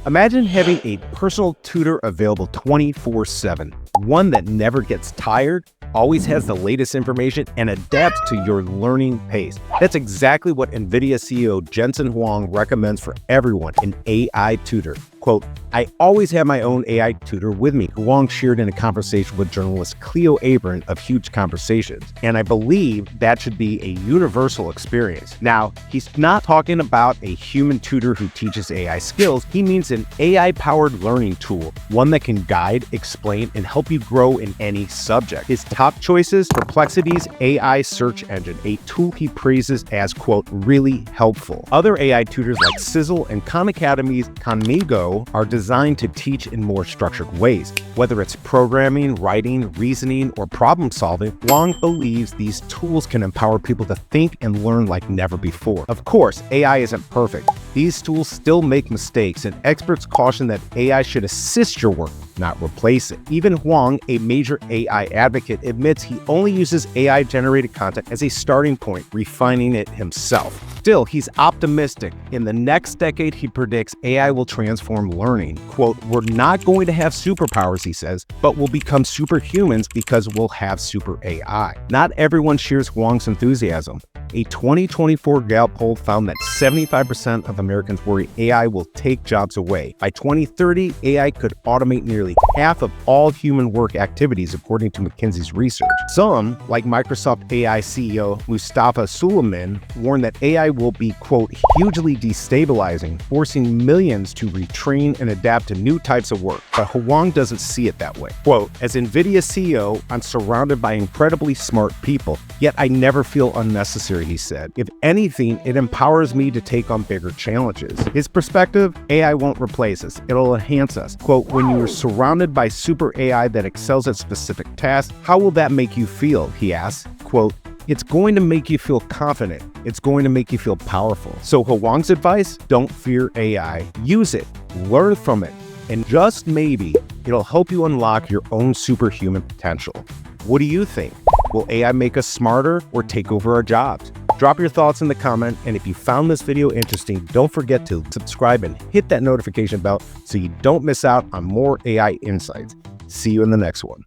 Imagine having a personal tutor available 24/7, one that never gets tired, always has the latest information, and adapts to your learning pace. That's exactly what NVIDIA CEO Jensen Huang recommends for everyone in AI Tutor. Quote, "I always have my own AI tutor with me," Huang shared in a conversation with journalist Cleo Abram of Huge Conversations, "and I believe that should be a universal experience." Now, he's not talking about a human tutor who teaches AI skills. He means an AI-powered learning tool, one that can guide, explain, and help you grow in any subject. His top choices: Perplexity's AI search engine, a tool he praises as, quote, "really helpful." Other AI tutors like Sizzle and Khan Academy's Conmigo are designed to teach in more structured ways. Whether it's programming, writing, reasoning, or problem solving, Huang believes these tools can empower people to think and learn like never before. Of course, AI isn't perfect. These tools still make mistakes, and experts caution that AI should assist your work, not replace it. Even Huang, a major AI advocate, admits he only uses AI-generated content as a starting point, refining it himself. Still, he's optimistic. In the next decade, he predicts AI will transform learning. Quote, "We're not going to have superpowers," he says, "but we'll become superhumans because we'll have super AI." Not everyone shares Huang's enthusiasm. A 2024 Gallup poll found that 75% of Americans worry AI will take jobs away. By 2030, AI could automate nearly half of all human work activities, according to McKinsey's research. Some, like Microsoft AI CEO Mustafa Suleyman, warn that AI will be, quote, "hugely destabilizing, forcing millions to retrain and adapt to new types of work." But Huang doesn't see it that way. Quote, "As NVIDIA CEO, I'm surrounded by incredibly smart people, yet I never feel unnecessary," he said. "If anything, it empowers me to take on bigger challenges." His perspective: AI won't replace us, it'll enhance us. Quote, "When you are surrounded by super AI that excels at specific tasks, how will that make you feel?" he asks. Quote, "It's going to make you feel confident. It's going to make you feel powerful." So Huang's advice: don't fear AI. Use it, learn from it, and just maybe it'll help you unlock your own superhuman potential. What do you think? Will AI make us smarter or take over our jobs? Drop your thoughts in the comment, and if you found this video interesting, don't forget to subscribe and hit that notification bell so you don't miss out on more AI insights. See you in the next one.